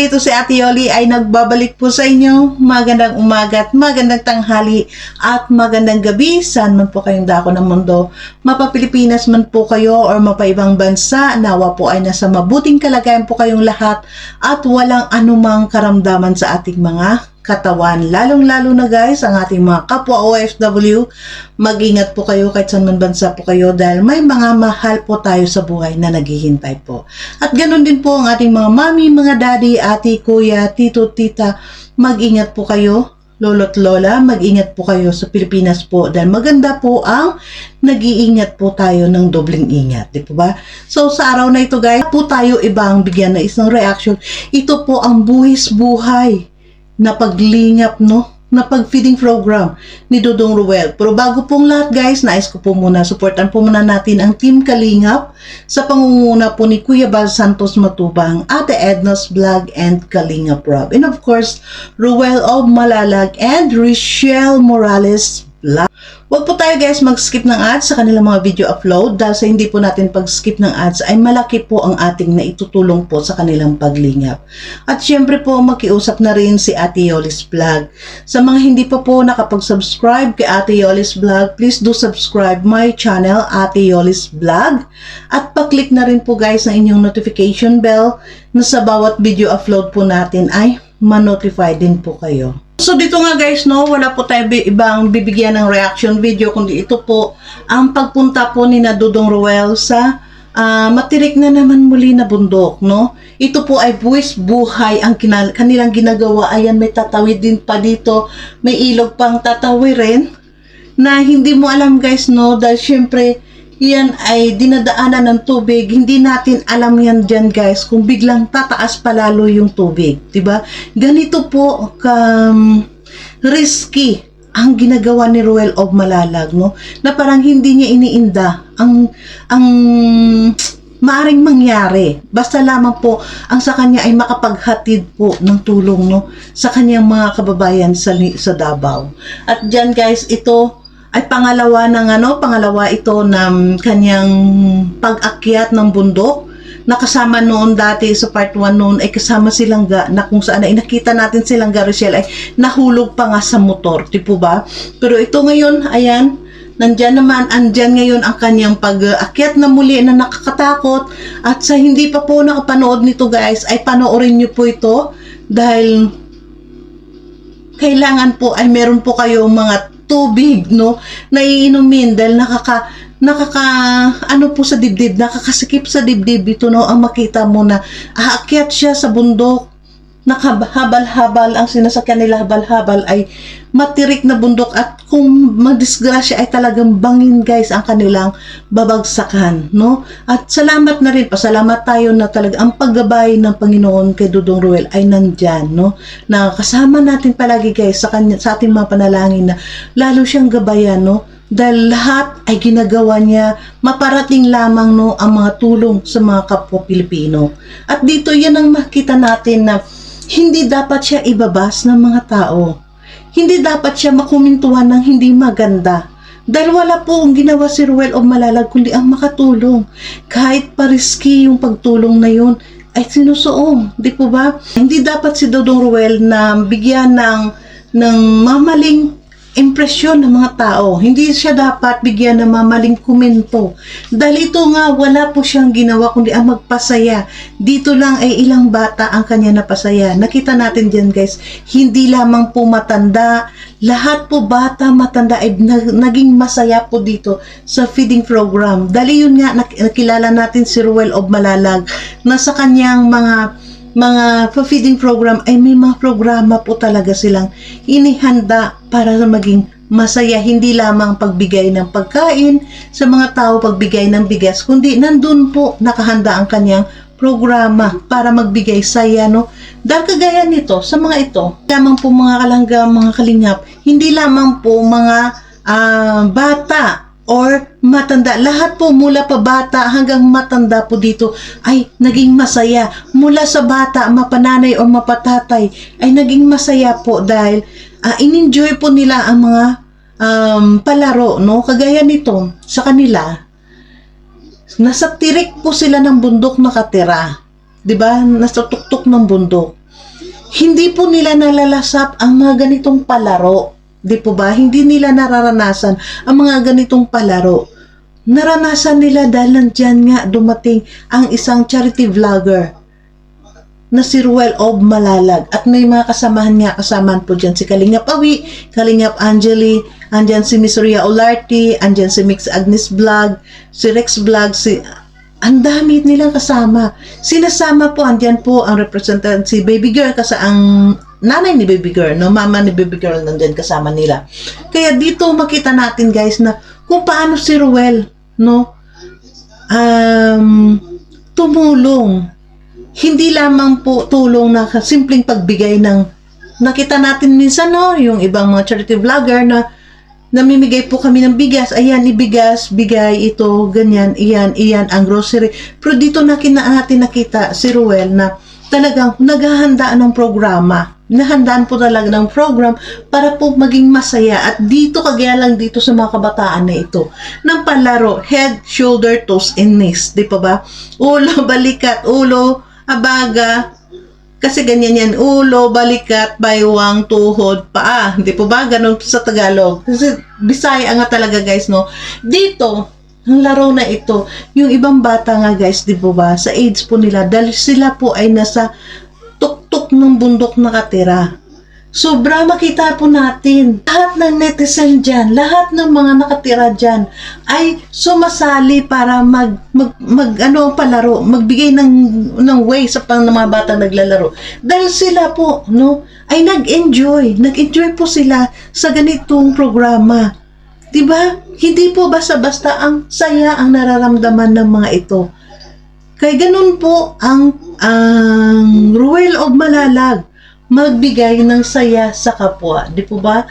ito si Ate Yoli ay nagbabalik po sa inyo. Magandang umaga at magandang tanghali at magandang gabi. Saan man po kayong dako ng mundo. Mapa Pilipinas man po kayo or mapaibang bansa, nawa po ay nasa mabuting kalagayan po kayong lahat at walang anumang karamdaman sa ating mga katawan. Lalong-lalo na guys, ang ating mga kapwa OFW, mag-ingat po kayo kahit saan man bansa po kayo dahil may mga mahal po tayo sa buhay na naghihintay po. At ganun din po ang ating mga mami, mga daddy, ate, kuya, tito, tita, mag-ingat po kayo. Lolo't lola, mag-ingat po kayo sa Pilipinas po dahil maganda po ang nag-iingat po tayo ng dobling ingat, di po ba? So sa araw na ito guys, po tayo ibang bigyan na isang reaction. Ito po ang buhis buhay na paglingap, no? Na pag-feeding program ni Dudong Ruel. Pero bago pong lahat guys, nais ko po muna, supportan po muna natin ang Team Kalingap sa pangunguna po ni Kuya Bal Santos Matubang, Ate Edna's Vlog and Kalingap Rob. And of course, Ruel of Malalag and Richelle Morales Vlog. Huwag po tayo guys mag-skip ng ads sa kanilang mga video upload dahil sa hindi po natin pag-skip ng ads ay malaki po ang ating naitutulong po sa kanilang paglingap. At syempre po makiusap na rin si Ate Yoli's Vlog. Sa mga hindi pa po nakapag-subscribe kay Ate Yoli's Vlog, please do subscribe my channel Ate Yoli's Vlog at pa-click na rin po guys ang inyong notification bell na sa bawat video upload po natin ay ma-notify din po kayo. So dito nga guys, no, wala po tayo ibang bibigyan ng reaction video kundi ito po ang pagpunta po ni Dudong Ruel sa matirik na naman muli na bundok, no? Ito po ay buwis buhay ang kanilang ginagawa. Ayan, may tatawid din pa dito, may ilog pang tatawirin na hindi mo alam guys, no, dahil syempre yan ay dinadaanan ng tubig. Hindi natin alam yan dyan guys kung biglang tataas palalo yung tubig, diba? Ganito po risky ang ginagawa ni Ruel of Malalag, no? Na parang hindi niya iniinda ang maaring mangyari. Basta lamang po ang sa kanya ay makapaghatid po ng tulong, no, sa kanyang mga kababayan sa Davao. At dyan guys, ito ay pangalawa ito ng kanyang pag-akyat ng bundok. Nakasama noon dati sa part 1 noon ay kasama silang na kung saan ay nakita natin silang Richelle ay nahulog pa nga sa motor, di po ba? Pero ito ngayon, ayan, andyan ngayon ang kanyang pag-akyat na muli na nakakatakot. At sa hindi pa po nakapanood nito guys, ay panoorin nyo po ito dahil kailangan po ay meron po kayong mga tubig, no, na iinumin dahil ano po sa dibdib, nakakasikip sa dibdib ito, no, ang makita mo na aakyat siya sa bundok, nakahabal-habal ang sinasakyan nila, habal-habal ay matirik na bundok at kung madisgrasya ay talagang bangin guys ang kanilang babagsakan, no? At salamat na rin, pasalamat tayo na talaga ang paggabay ng Panginoon kay Dudong Ruel ay nandyan, no? Na kasama natin palagi guys sa ating mga panalangin na lalo siyang gabayan, no? Dahil lahat ay ginagawa niya maparating lamang, no, ang mga tulong sa mga kapwa Pilipino. At dito yan ang makita natin na hindi dapat siya ibabas ng mga tao. Hindi dapat siya makumintuhan ng hindi maganda. Dahil wala po ang ginawa si Ruel of Malalag kundi ang makatulong. Kahit pariski yung pagtulong na yun ay sinusuong, di po ba? Hindi dapat si Dudong Ruel na bigyan ng mamaling impresyon ng mga tao. Hindi siya dapat bigyan ng mamaling komento. Dahil ito nga, wala po siyang ginawa kundi ang magpasaya. Dito lang ay ilang bata ang kanya napasaya. Nakita natin dyan guys, hindi lamang po matanda, lahat po bata, matanda ay naging masaya po dito sa feeding program. Dahil yun nga, nakilala natin si Ruel of Malalag na sa kanyang mga feeding program ay may mga programa po talaga silang inihanda para maging masaya. Hindi lamang pagbigay ng pagkain sa mga tao, pagbigay ng bigas, kundi nandun po nakahanda ang kanyang programa para magbigay saya, no? Dahil kagaya nito, sa mga ito, lamang po mga kalangga, mga kalingap, hindi lamang po mga bata or matanda. Lahat po mula pa bata hanggang matanda po dito ay naging masaya. Mula sa bata, mapananay o mapatatay ay naging masaya po dahil in-enjoy po nila ang mga palaro, no? Kagaya nito sa kanila, nasa tirik po sila ng bundok nakatira. 'Di ba? Nasa tuktok ng bundok. hindi po nila nalalasap ang mga ganitong palaro. Di po ba? Hindi nila nararanasan ang mga ganitong palaro. Naranasan nila dahil nandyan nga dumating ang isang charity vlogger na si Ruel of Malalag. At may mga kasamahan po dyan si Kalingap Awi, Kalingap Angeli, andyan si Miss Ria Olarte, andyan si Mix Agnes Vlog, si Rex Vlog, ang dami nilang kasama. Sinasama po, andyan po ang representant si Baby Girl kasi ang nanay ni Baby Girl, no? Mama ni Baby Girl nandyan kasama nila. Kaya dito makita natin guys na kung paano si Ruel, no? Tumulong. Hindi lamang po tulong na simpleng pagbigay ng nakita natin minsan, no? Yung ibang mga charity vlogger na namimigay po kami ng bigas, ayan, ibigas, bigay, ito, ganyan, iyan, ang grocery. Pero dito natin nakita si Ruel na talagang naghahandaan ng programa. Nahandaan po talaga ng program para po maging masaya. At dito, kagaya lang dito sa mga kabataan na ito, ng palaro, head, shoulder, toes, and knees. Di pa ba? Ulo, balikat, ulo, abaga, kasi ganyan yan, ulo, balikat, baywang, tuhod, paa. Hindi po ba? Ganun sa Tagalog. Kasi Bisaya nga talaga guys, no? Dito, ang laro na ito, yung ibang bata nga guys, di po ba? Sa age po nila, dahil sila po ay nasa tuktok ng bundok nakatira. Sobra makita po natin, lahat ng netizen dyan, lahat ng mga nakatira dyan ay sumasali para palaro, magbigay ng way sa mga bata naglalaro. Dahil sila po, no, ay nag-enjoy po sila sa ganitong programa. Diba? Hindi po basta-basta ang saya ang nararamdaman ng mga ito. Kaya ganun po ang Ruel of Malalag, magbigay ng saya sa kapwa. Di po ba?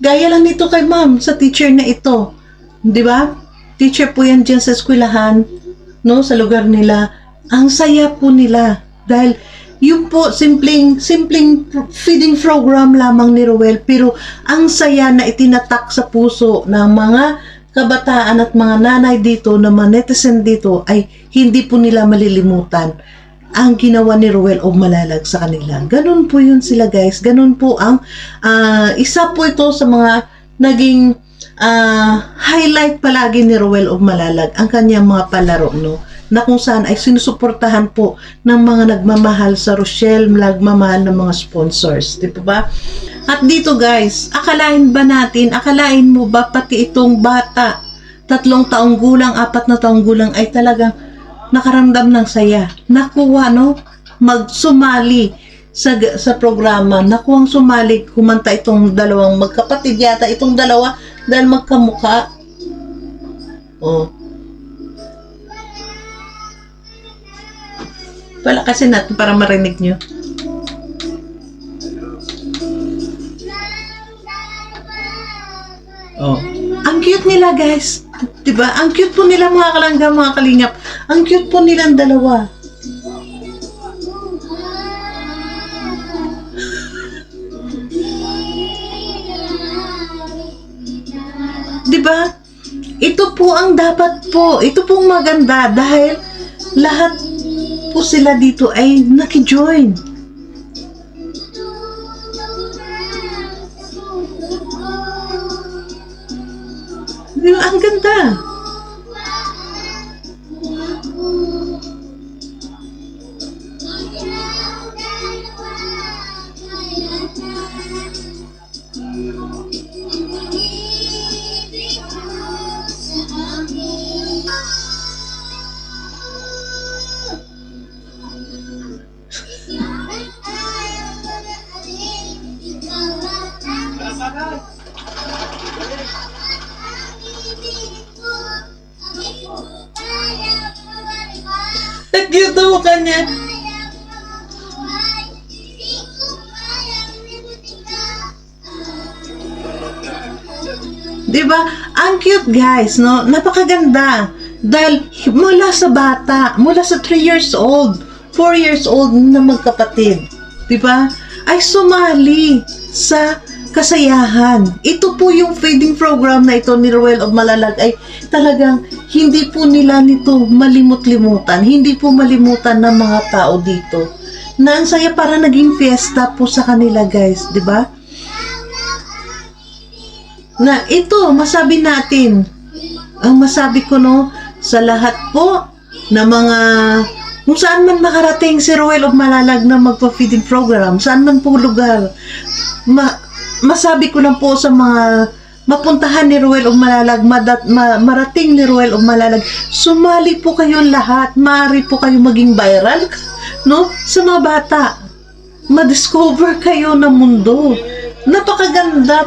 Gaya lang nito kay ma'am sa teacher na ito. Di ba? Teacher po yan dyan sa eskwelahan, no? Sa lugar nila. Ang saya po nila. Dahil yung po, simpleng feeding program lamang ni Ruel. Pero ang saya na itinatak sa puso ng mga kabataan at mga nanay dito, na mga netizen dito, ay hindi po nila malilimutan ang ginawa ni Ruel of Malalag sa kanila. Ganun po yun sila guys. Ganun po ang isa po ito sa mga naging highlight palagi ni Ruel of Malalag, ang kanyang mga palaro, no? Na kung saan ay sinusuportahan po ng mga nagmamahal sa Rochelle, nagmamahal ng mga sponsors. Di ba? At dito guys, akalain mo ba pati itong bata, 3 taong gulang, 4 na taong gulang ay talagang nakaramdam ng saya, nakuha, no, magsumali sa programa, nakuhang sumali, kumanta itong dalawang magkapatid yata, itong dalawa, dahil magkamukha. Oh. Palakasin natin para marinig nyo. Oh. Ang cute nila guys. Diba? Ang cute po nila mga kalangga, mga kalingap. Ang cute po nilang dalawa. Diba? Ito po ang dapat po. Ito pong maganda dahil lahat po sila dito ay nakijoin. Diba? Ang ganda. Nag-cute mo kanya. Diba? Ang cute guys, no? Napakaganda. Dahil mula sa bata, mula sa 3 years old, 4 years old na magkapatid, diba? Ay sumali sa kasayahan. Ito po yung feeding program na ito ni Ruel of Malalag ay talagang hindi po nila nito malimut-limutan. Hindi po malimutan ng mga tao dito. na ang saya, para naging fiesta po sa kanila, guys, di ba? Na ito, masabi natin, ang masabi ko, no, sa lahat po na mga, kung saan man makarating si Ruel of Malalag na magpa-feeding program, saan man po lugar, masabi ko lang po sa mga mapuntahan ni Ruel of Malalag, marating ni Ruel of Malalag, sumali po kayong lahat, maaari po kayo maging viral, no, sa mga bata, madiscover kayo ng mundo. Napakaganda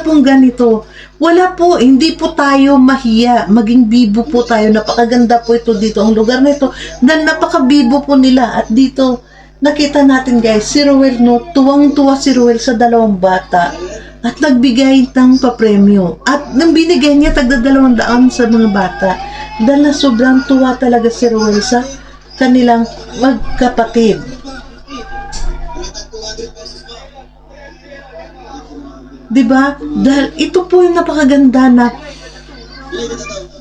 pong ganito. Wala po, hindi po tayo mahiya, maging bibo po tayo. Napakaganda po ito dito, ang lugar na ito, dahil napakabibo po nila. At dito, nakita natin, guys, si Ruel, no, tuwang-tuwa si Ruel sa dalawang bata at nagbigay ng papremyo. At nang binigay niya, tagda 200 sa mga bata, dahil na sobrang tuwa talaga si Ruel sa kanilang magkapatid. Diba? Dahil ito po yung napakaganda na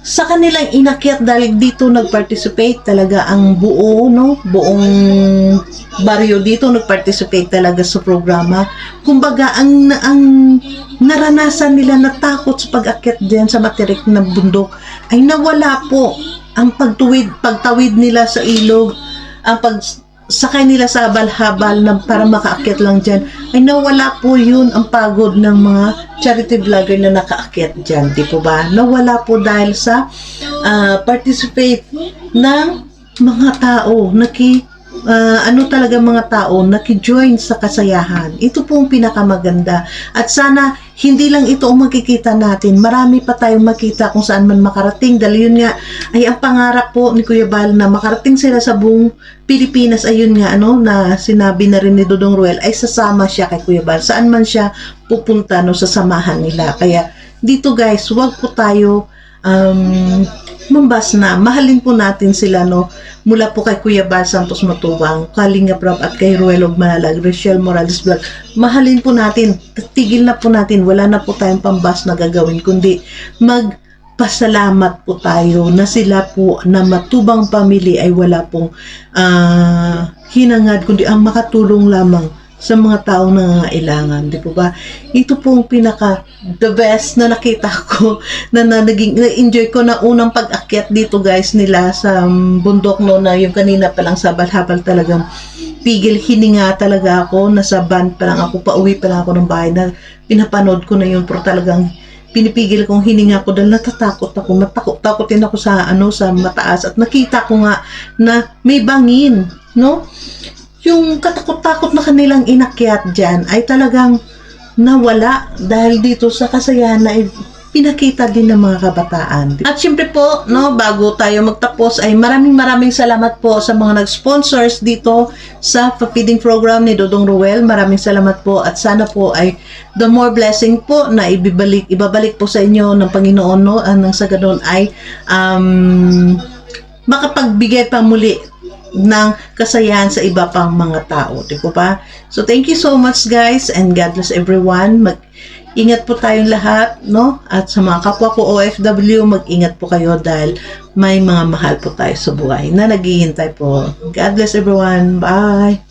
sa kanilang inakyat, dahil dito nag-participate talaga ang buo, no? Buong baryo dito nag-participate talaga sa programa. Kumbaga, ang naranasan nila na takot sa pag-akyat diyan sa matirik na bundok ay nawala po. Ang pagtawid nila sa ilog, ang pagsakay nila sa habal-habal na para makaakyat lang dyan, ay nawala po yun, ang pagod ng mga charity vlogger na nakaakyat dyan, di po ba? Nawala po dahil sa participate ng mga tao, mga tao naki-join sa kasayahan. Ito po ang pinakamaganda. At sana hindi lang ito ang makikita natin. Marami pa tayong makita kung saan man makarating. Dahil yun nga ay ang pangarap po ni Kuya Bal na makarating sila sa buong Pilipinas. Ayun nga, na sinabi na rin ni Dodong Ruel, ay sasama siya kay Kuya Bal. Saan man siya pupunta, no, sasamahan nila. Kaya dito, guys, wag po tayo mambas na. Mahalin po natin sila, no, mula po kay Kuya Bal Santos Matubang, Kalinga Prab, at kay Ruel of Malalag, Rachel Morales Vlog. Mahalin po natin, tigil na po natin, wala na po tayong pambas na gagawin, kundi magpasalamat po tayo na sila po na Matubang family ay wala pong hinangad, kundi ang makatulong lamang sa mga taong nangangailangan, di po ba? Ito po ang the best na nakita ko, na-enjoy ko na unang pag-akyat dito, guys, nila sa bundok, no, na yung kanina pa lang sa habal-habal, talagang pigil hininga talaga ako, nasa van pa lang ako, pauwi pa lang ako ng bahay, na pinapanood ko na yun, pero talagang pinipigil kong hininga ko dahil natatakot ako, takotin ako sa mataas, at nakita ko nga na may bangin, no? Yung katakot-takot na kanilang inakyat dyan ay talagang nawala dahil dito sa kasayahan na pinakita din ng mga kabataan. At syempre po, no, bago tayo magtapos ay maraming salamat po sa mga nag-sponsors dito sa feeding program ni Dodong Ruel. Maraming salamat po, at sana po ay the more blessing po na ibabalik po sa inyo ng Panginoon, no, nang sa ganun ay makapagbigay pa muli ng kasayahan sa iba pang mga tao, di po ba? So thank you so much, guys, and God bless everyone. Mag-ingat po tayong lahat, no? At sa mga kapwa ko OFW, mag-ingat po kayo dahil may mga mahal po tayo sa buhay na naghihintay po. God bless everyone. Bye!